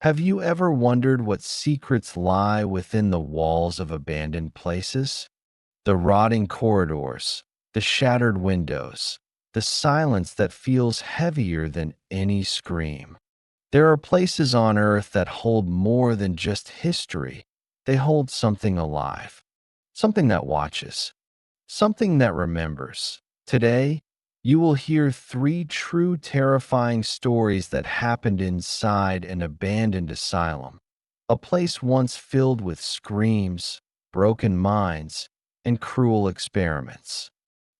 Have you ever wondered what secrets lie within the walls of abandoned places? The rotting corridors, the shattered windows, the silence that feels heavier than any scream. There are places on Earth that hold more than just history. They hold something alive, something that watches, something that remembers. Today, you will hear three true terrifying stories that happened inside an abandoned asylum, a place once filled with screams, broken minds, and cruel experiments.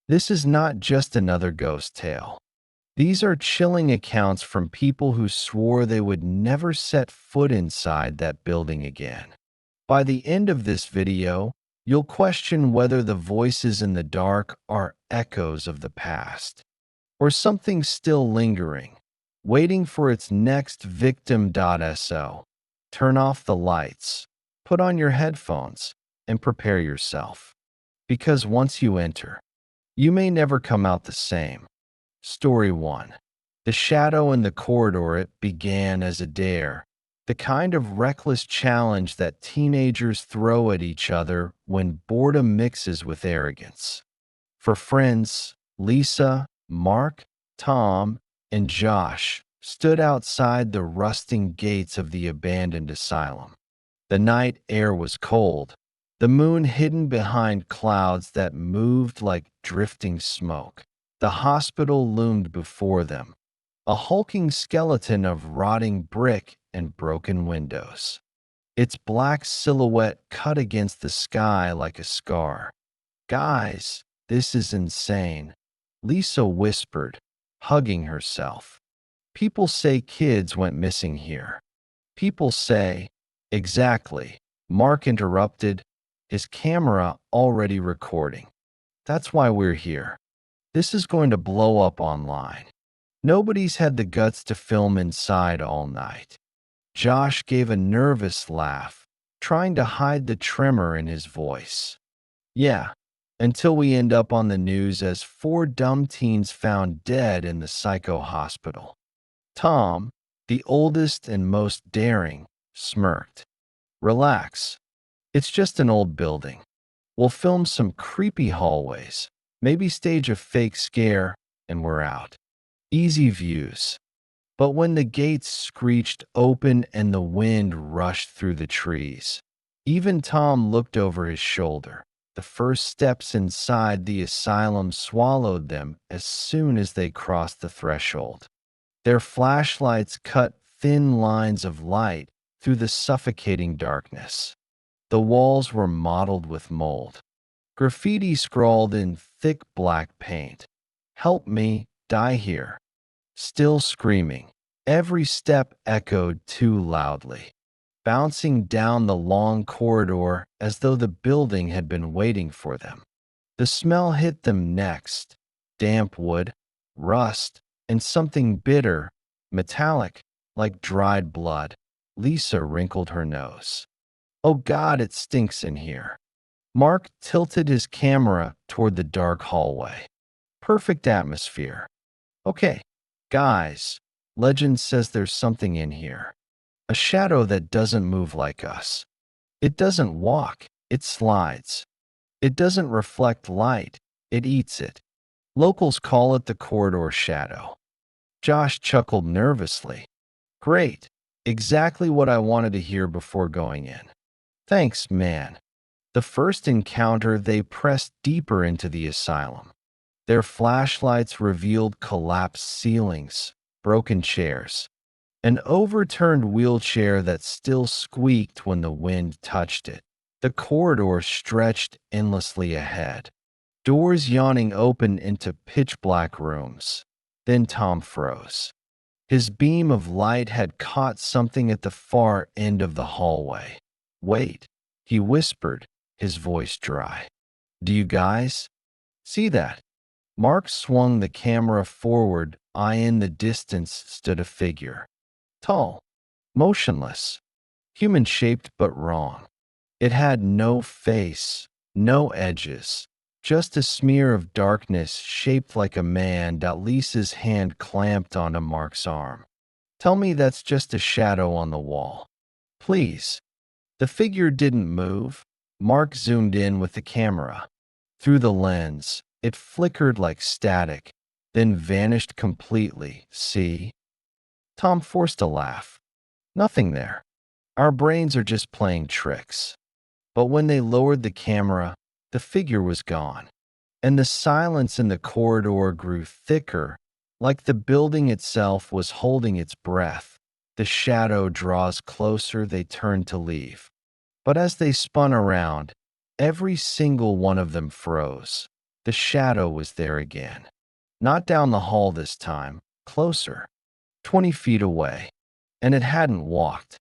This is not just another ghost tale. These are chilling accounts from people who swore they would never set foot inside that building again. By the end of this video, you'll question whether the voices in the dark are echoes of the past, or something still lingering, waiting for its next victim. So, turn off the lights, put on your headphones, and prepare yourself. Because once you enter, you may never come out the same. Story 1. The shadow in the corridor. It began as a dare, the kind of reckless challenge that teenagers throw at each other when boredom mixes with arrogance. For friends, Lisa, Mark, Tom, and Josh stood outside the rusting gates of the abandoned asylum. The night air was cold, the moon hidden behind clouds that moved like drifting smoke. The hospital loomed before them, a hulking skeleton of rotting brick and broken windows, its black silhouette cut against the sky like a scar. "Guys, this is insane," Lisa whispered, hugging herself. "People say kids went missing here. People say—" "Exactly," Mark interrupted, his camera already recording. "That's why we're here. This is going to blow up online. Nobody's had the guts to film inside all night." Josh gave a nervous laugh, trying to hide the tremor in his voice. "Yeah, until we end up on the news as four dumb teens found dead in the psycho hospital." Tom, the oldest and most daring, smirked. "Relax. It's just an old building. We'll film some creepy hallways, maybe stage a fake scare, and we're out. Easy views." But when the gates screeched open and the wind rushed through the trees, even Tom looked over his shoulder. The first steps inside the asylum swallowed them as soon as they crossed the threshold. Their flashlights cut thin lines of light through the suffocating darkness. The walls were mottled with mold. Graffiti scrawled in thick black paint. "Help me, die here." Still screaming, every step echoed too loudly, bouncing down the long corridor as though the building had been waiting for them. The smell hit them next: damp wood, rust, and something bitter, metallic, like dried blood. Lisa wrinkled her nose. "Oh God, it stinks in here." Mark tilted his camera toward the dark hallway. "Perfect atmosphere. Okay, guys, legend says there's something in here. A shadow that doesn't move like us. It doesn't walk, it slides. It doesn't reflect light, it eats it. Locals call it the corridor shadow." Josh chuckled nervously. "Great, exactly what I wanted to hear before going in. Thanks, man." The first encounter, they pressed deeper into the asylum. Their flashlights revealed collapsed ceilings, broken chairs, an overturned wheelchair that still squeaked when the wind touched it. The corridor stretched endlessly ahead, doors yawning open into pitch-black rooms. Then Tom froze. His beam of light had caught something at the far end of the hallway. "Wait," he whispered, his voice dry. "Do you guys see that?" Mark swung the camera forward. In the distance stood a figure. Tall, motionless, human-shaped but wrong. It had no face, no edges, just a smear of darkness shaped like a man. Lisa's hand clamped onto Mark's arm. Tell me that's just a shadow on the wall. Please. The figure didn't move. Mark zoomed in with the camera. Through the lens, it flickered like static, then vanished completely. See? Tom forced a laugh. Nothing there. Our brains are just playing tricks. But when they lowered the camera, the figure was gone, and the silence in the corridor grew thicker, like the building itself was holding its breath. The shadow draws closer, they turned to leave. But as they spun around, every single one of them froze. The shadow was there again. Not down the hall this time, closer, 20 feet away. And it hadn't walked.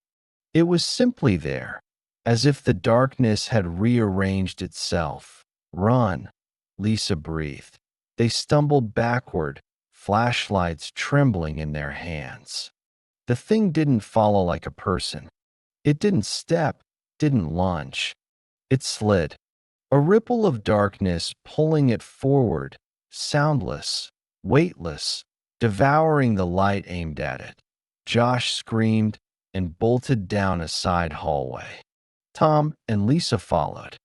It was simply there, as if the darkness had rearranged itself. Run, Lisa breathed. They stumbled backward, flashlights trembling in their hands. The thing didn't follow like a person. It didn't step, didn't lunge. It slid, a ripple of darkness pulling it forward, soundless, weightless, devouring the light aimed at it. Josh screamed and bolted down a side hallway. Tom and Lisa followed.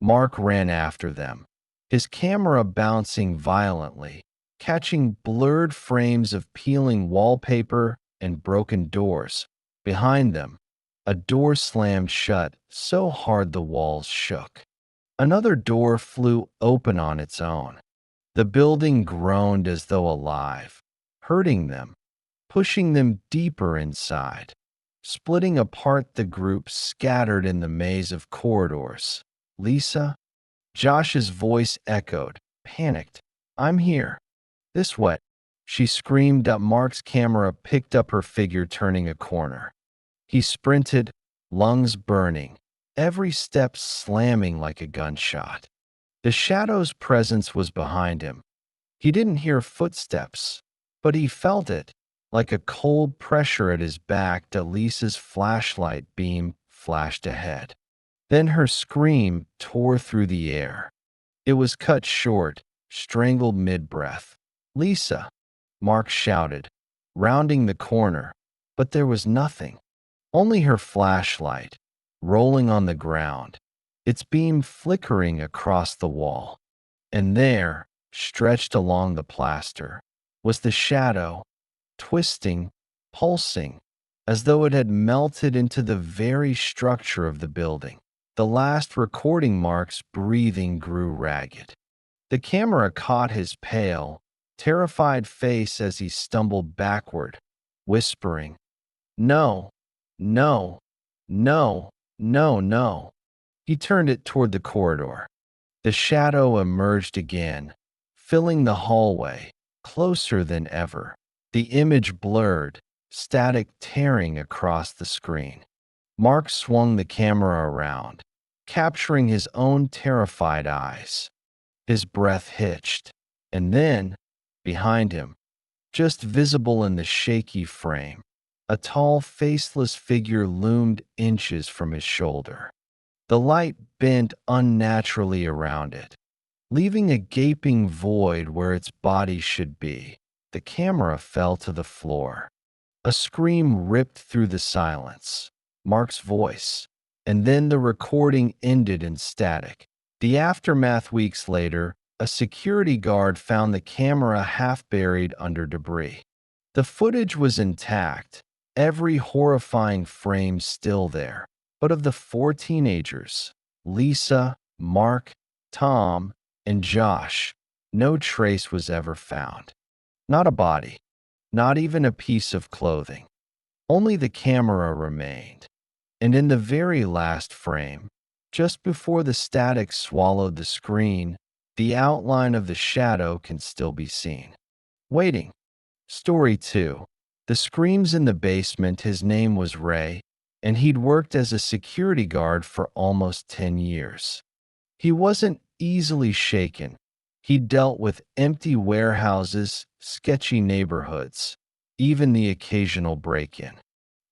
Mark ran after them, his camera bouncing violently, catching blurred frames of peeling wallpaper and broken doors. Behind them, a door slammed shut so hard the walls shook. Another door flew open on its own. The building groaned as though alive, hurting them, pushing them deeper inside. Splitting apart, the group scattered in the maze of corridors. Lisa? Josh's voice echoed, panicked. I'm here. This way. She screamed up. Mark's camera picked up her figure turning a corner. He sprinted, lungs burning, every step slamming like a gunshot. The shadow's presence was behind him. He didn't hear footsteps, but he felt it, like a cold pressure at his back. Lisa's flashlight beam flashed ahead. Then her scream tore through the air. It was cut short, strangled mid-breath. Lisa, Mark shouted, rounding the corner, but there was nothing. Only her flashlight, rolling on the ground, its beam flickering across the wall. And there, stretched along the plaster, was the shadow, twisting, pulsing, as though it had melted into the very structure of the building. The last recording, Mark's breathing grew ragged. The camera caught his pale, terrified face as he stumbled backward, whispering, "No, no, no, no, no." He turned it toward the corridor. The shadow emerged again, filling the hallway, closer than ever. The image blurred, static tearing across the screen. Mark swung the camera around, capturing his own terrified eyes. His breath hitched, and then, behind him, just visible in the shaky frame, a tall, faceless figure loomed inches from his shoulder. The light bent unnaturally around it, leaving a gaping void where its body should be. The camera fell to the floor. A scream ripped through the silence. Mark's voice. And then the recording ended in static. The aftermath: weeks later, a security guard found the camera half buried under debris. The footage was intact, every horrifying frame still there. But of the 4 teenagers, Lisa, Mark, Tom, and Josh, no trace was ever found. Not a body, not even a piece of clothing. Only the camera remained. And in the very last frame, just before the static swallowed the screen, the outline of the shadow can still be seen. Waiting. Story 2. The screams in the basement. His name was Ray, and he'd worked as a security guard for almost 10 years. He wasn't easily shaken. He dealt with empty warehouses, sketchy neighborhoods, even the occasional break-in.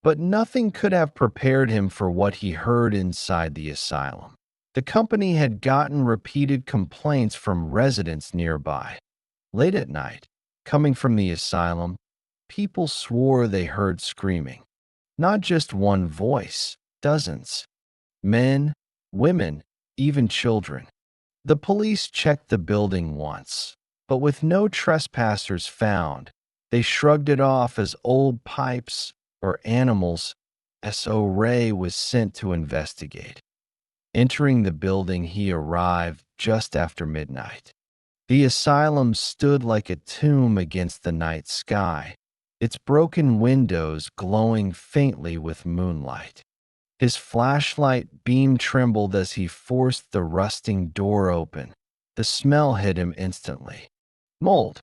But nothing could have prepared him for what he heard inside the asylum. The company had gotten repeated complaints from residents nearby. Late at night, coming from the asylum, People swore they heard screaming. Not just one voice, dozens. Men, women, even children. The police checked the building once, but with no trespassers found, they shrugged it off as old pipes or animals. S.O. Ray was sent to investigate. Entering the building, he arrived just after midnight. The asylum stood like a tomb against the night sky, its broken windows glowing faintly with moonlight. His flashlight beam trembled as he forced the rusting door open. The smell hit him instantly. Mold,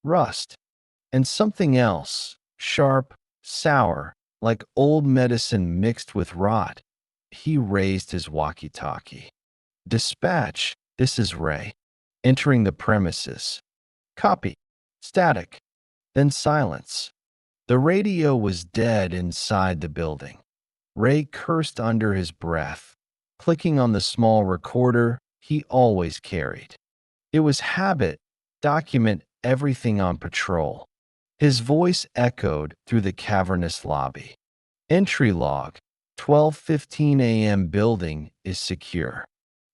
rust, and something else, sharp, sour, like old medicine mixed with rot. He raised his walkie-talkie. Dispatch, this is Ray. Entering the premises. Copy. Static. Then silence. The radio was dead inside the building. Ray cursed under his breath, clicking on the small recorder he always carried. It was habit, document everything on patrol. His voice echoed through the cavernous lobby. Entry log, 12:15 a.m. building is secure.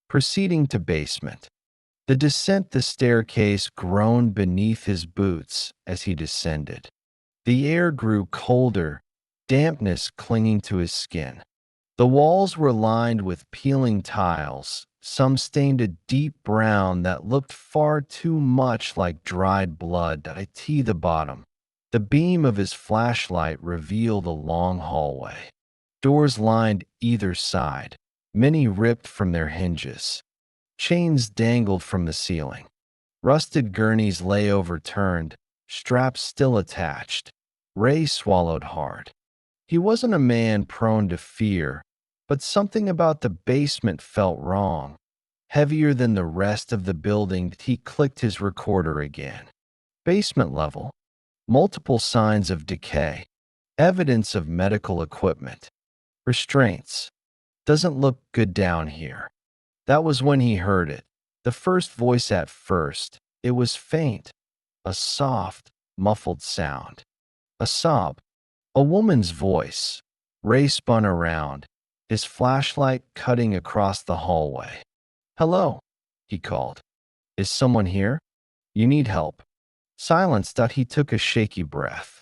Proceeding to basement. The descent the staircase groaned beneath his boots as he descended. The air grew colder, dampness clinging to his skin. The walls were lined with peeling tiles, some stained a deep brown that looked far too much like dried blood. The bottom. The beam of his flashlight revealed a long hallway. Doors lined either side, many ripped from their hinges. Chains dangled from the ceiling. Rusted gurneys lay overturned, straps still attached. Ray swallowed hard. He wasn't a man prone to fear, but something about the basement felt wrong. Heavier than the rest of the building, he clicked his recorder again. Basement level. Multiple signs of decay. Evidence of medical equipment. Restraints. Doesn't look good down here. That was when he heard it. The first voice at first. It was faint. A soft, muffled sound. A sob. A woman's voice. Ray spun around, his flashlight cutting across the hallway. Hello, he called. Is someone here? You need help. Silence. He took a shaky breath.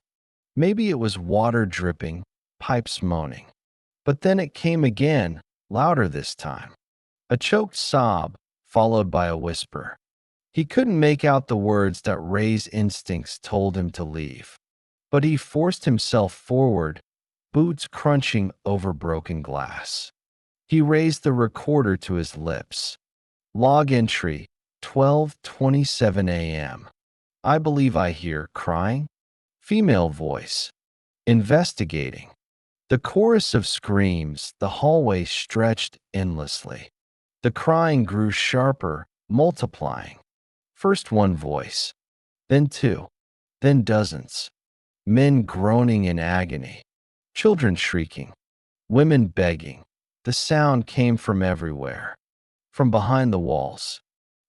Maybe it was water dripping, pipes moaning. But then it came again, louder this time. A choked sob, followed by a whisper. He couldn't make out the words that Ray's instincts told him to leave. But he forced himself forward, boots crunching over broken glass. He raised the recorder to his lips. Log entry, 12:27 a.m. I believe I hear crying. Female voice. Investigating. The chorus of screams, the hallway stretched endlessly. The crying grew sharper, multiplying. First one voice, then two, then dozens. Men groaning in agony, children shrieking, women begging. The sound came from everywhere. From behind the walls,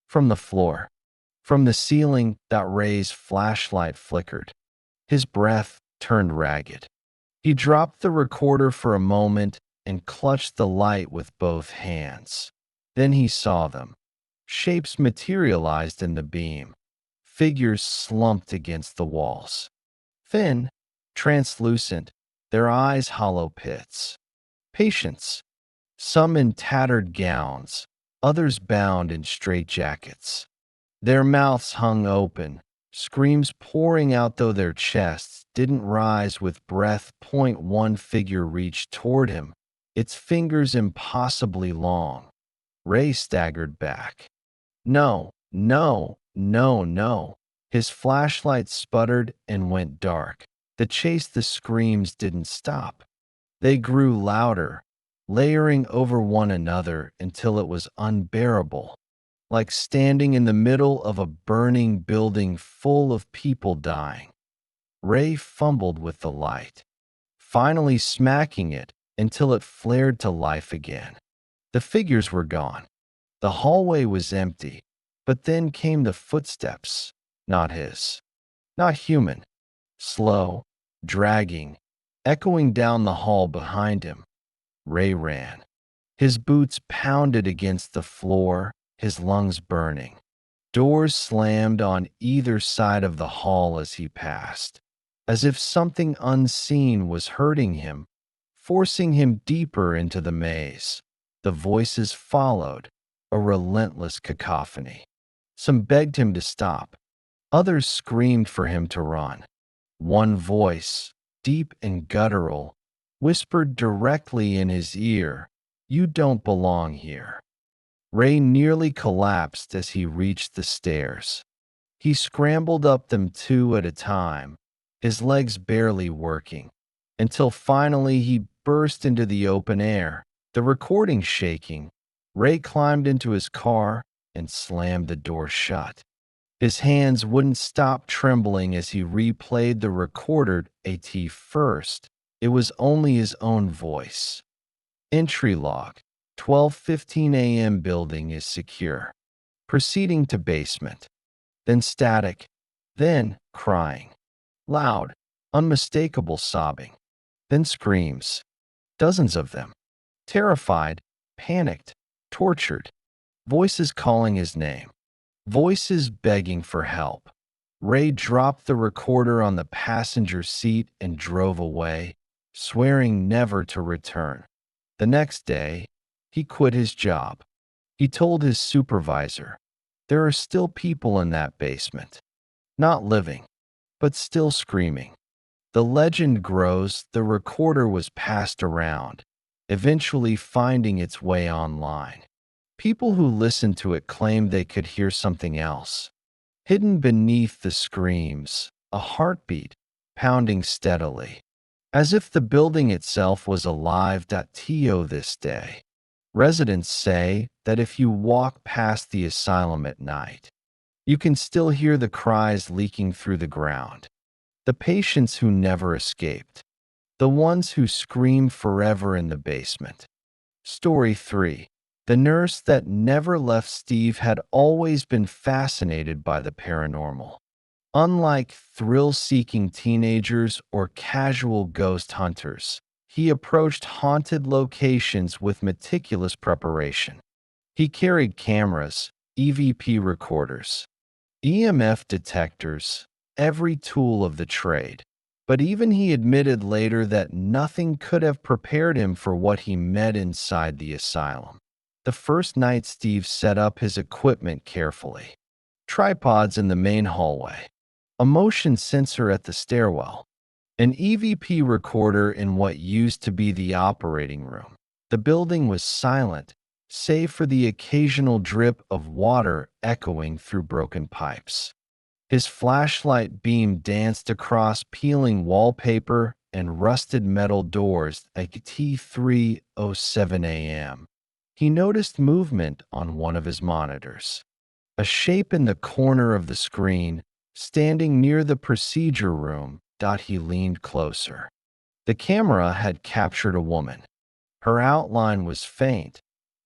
from the floor, from the ceiling. That Ray's flashlight flickered. His breath turned ragged. He dropped the recorder for a moment and clutched the light with both hands. Then he saw them. Shapes materialized in the beam. Figures slumped against the walls. Thin, translucent, their eyes hollow pits. Patients. Some in tattered gowns, others bound in straitjackets. Their mouths hung open, screams pouring out though their chests didn't rise with breath. One figure reached toward him, its fingers impossibly long. Ray staggered back. No, no, no, no. His flashlight sputtered and went dark. The chase, the screams didn't stop. They grew louder, layering over one another until it was unbearable. Like standing in the middle of a burning building full of people dying. Ray fumbled with the light, finally smacking it until it flared to life again. The figures were gone. The hallway was empty, but then came the footsteps, not his, not human. slow, dragging, echoing down the hall behind him. Ray ran. His boots pounded against the floor, his lungs burning. Doors slammed on either side of the hall as he passed, as if something unseen was hurting him, forcing him deeper into the maze. The voices followed, a relentless cacophony. Some begged him to stop. Others screamed for him to run. One voice, deep and guttural, whispered directly in his ear, "You don't belong here." Ray nearly collapsed as he reached the stairs. He scrambled up them two at a time, his legs barely working, until finally he burst into the open air, the recording shaking. Ray climbed into his car and slammed the door shut. His hands wouldn't stop trembling as he replayed the recorder at first. It was only his own voice. Entry log. 12:15 a.m. building is secure. Proceeding to basement. Then static. Then crying. Loud, unmistakable sobbing. Then screams. Dozens of them. Terrified, panicked, tortured. Voices calling his name. Voices begging for help. Ray dropped the recorder on the passenger seat and drove away, swearing never to return. The next day, he quit his job. He told his supervisor, "There are still people in that basement. Not living, but still screaming." The legend grows, the recorder was passed around, eventually finding its way online. People who listened to it claimed they could hear something else. Hidden beneath the screams, a heartbeat, pounding steadily, as if the building itself was alive. This day. Residents say that if you walk past the asylum at night, you can still hear the cries leaking through the ground. The patients who never escaped. The ones who scream forever in the basement. Story 3. The nurse that never left. Steve had always been fascinated by the paranormal. Unlike thrill-seeking teenagers or casual ghost hunters, he approached haunted locations with meticulous preparation. He carried cameras, EVP recorders, EMF detectors, every tool of the trade. But even he admitted later that nothing could have prepared him for what he met inside the asylum. The first night, Steve set up his equipment carefully. Tripods in the main hallway, a motion sensor at the stairwell, an EVP recorder in what used to be the operating room. The building was silent, save for the occasional drip of water echoing through broken pipes. His flashlight beam danced across peeling wallpaper and rusted metal doors at 3:07 a.m. He noticed movement on one of his monitors. A shape in the corner of the screen, standing near the procedure room. He leaned closer. The camera had captured a woman. Her outline was faint,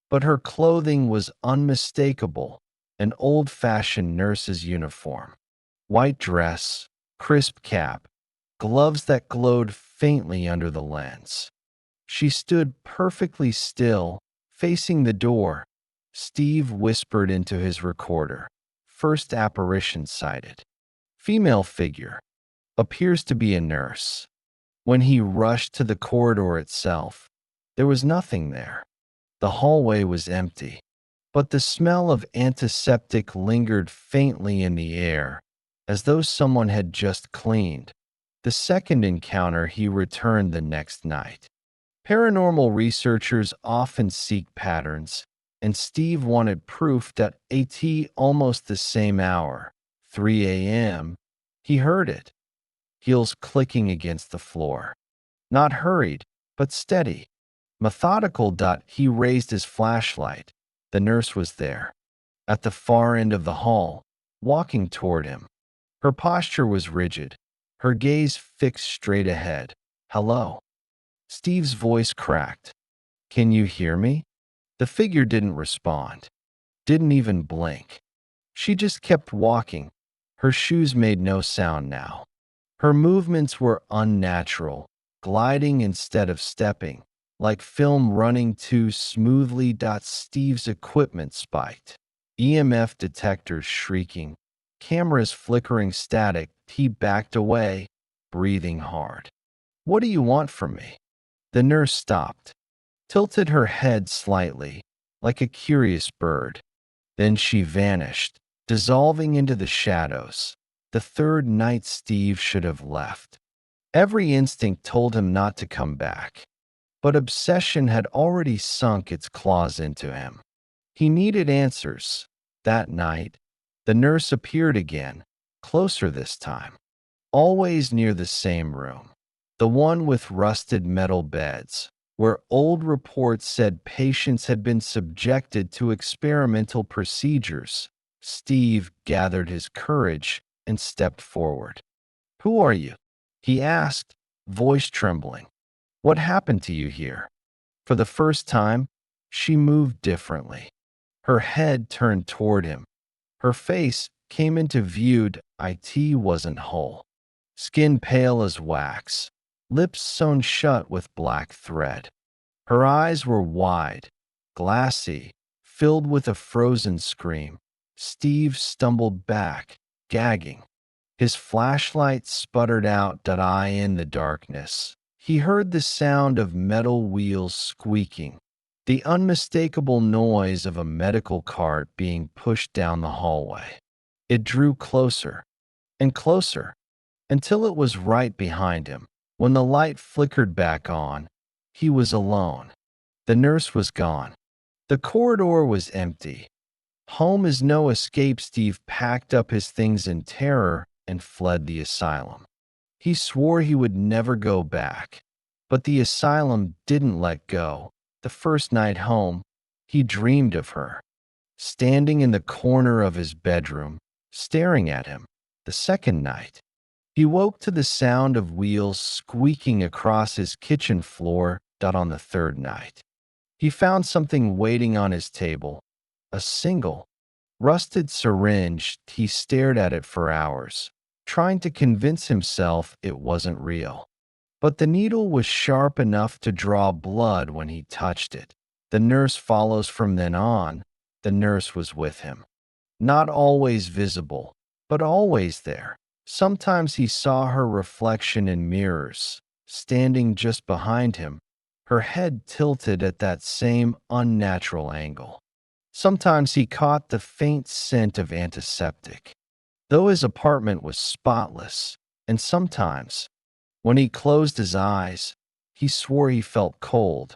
but her clothing was unmistakable, an old-fashioned nurse's uniform. White dress, crisp cap, gloves that glowed faintly under the lens. She stood perfectly still, facing the door. Steve whispered into his recorder. First apparition sighted. Female figure. Appears to be a nurse. When he rushed to the corridor itself, there was nothing there. The hallway was empty, but the smell of antiseptic lingered faintly in the air, as though someone had just cleaned. The second encounter he returned the next night. Paranormal researchers often seek patterns, and Steve wanted proof that at almost the same hour, 3 a.m., he heard it. Heels clicking against the floor. Not hurried, but steady. Methodical. He raised his flashlight. The nurse was there, at the far end of the hall, walking toward him. Her posture was rigid, her gaze fixed straight ahead. "Hello." Steve's voice cracked. "Can you hear me?" The figure didn't respond, didn't even blink. She just kept walking. Her shoes made no sound now. Her movements were unnatural, gliding instead of stepping, like film running too smoothly. Steve's equipment spiked, EMF detectors shrieking, cameras flickering static. He backed away, breathing hard. "What do you want from me?" The nurse stopped, tilted her head slightly, like a curious bird. Then she vanished, dissolving into the shadows. The third night Steve should have left. Every instinct told him not to come back, but obsession had already sunk its claws into him. He needed answers. That night, the nurse appeared again, closer this time, always near the same room, the one with rusted metal beds, where old reports said patients had been subjected to experimental procedures. Steve gathered his courage and stepped forward. "Who are you?" he asked, voice trembling. "What happened to you here?" For the first time, she moved differently. Her head turned toward him. Her face came into view. It wasn't whole. Skin pale as wax, lips sewn shut with black thread. Her eyes were wide, glassy, filled with a frozen scream. Steve stumbled back, gagging. His flashlight sputtered out "I" in the darkness. He heard the sound of metal wheels squeaking, the unmistakable noise of a medical cart being pushed down the hallway. It drew closer and closer until it was right behind him. When the light flickered back on, he was alone. The nurse was gone. The corridor was empty. Home is no escape. Steve packed up his things in terror and fled the asylum. He swore he would never go back, but the asylum didn't let go. The first night home, he dreamed of her, standing in the corner of his bedroom, staring at him. The second night, he woke to the sound of wheels squeaking across his kitchen floor. On the third night, he found something waiting on his table, a single, rusted syringe. He stared at it for hours, trying to convince himself it wasn't real. But the needle was sharp enough to draw blood when he touched it. The nurse follows. From then on, the nurse was with him. Not always visible, but always there. Sometimes he saw her reflection in mirrors, standing just behind him, her head tilted at that same unnatural angle. Sometimes he caught the faint scent of antiseptic, though his apartment was spotless. And sometimes, when he closed his eyes, he swore he felt cold.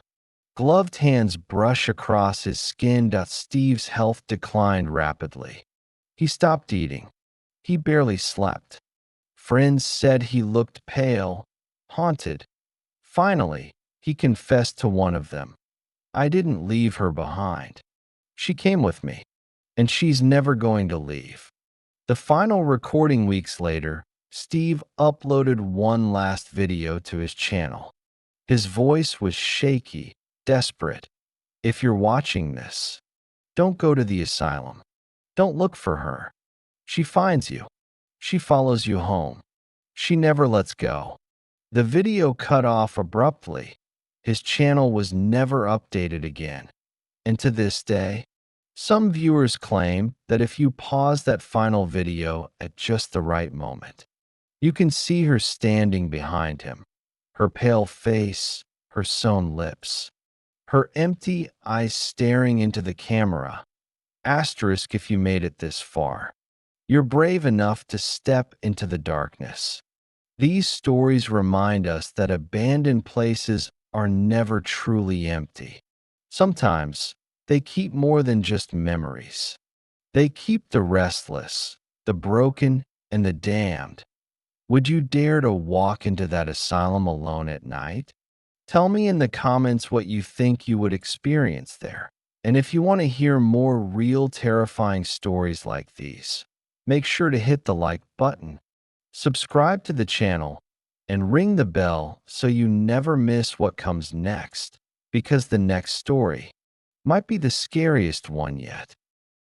Gloved hands brush across his skin. Steve's health declined rapidly. He stopped eating. He barely slept. Friends said he looked pale, haunted. Finally, he confessed to one of them. "I didn't leave her behind. She came with me, and she's never going to leave." The final recording weeks later, Steve uploaded one last video to his channel. His voice was shaky, desperate. "If you're watching this, don't go to the asylum. Don't look for her. She finds you. She follows you home. She never lets go." The video cut off abruptly. His channel was never updated again. And to this day, some viewers claim that if you pause that final video at just the right moment, you can see her standing behind him, her pale face, her sewn lips, her empty eyes staring into the camera. Asterisk if you made it this far. You're brave enough to step into the darkness. These stories remind us that abandoned places are never truly empty. Sometimes they keep more than just memories. They keep the restless, the broken, and the damned. Would you dare to walk into that asylum alone at night? Tell me in the comments what you think you would experience there. And if you want to hear more real terrifying stories like these, make sure to hit the like button, subscribe to the channel, and ring the bell so you never miss what comes next, because the next story might be the scariest one yet.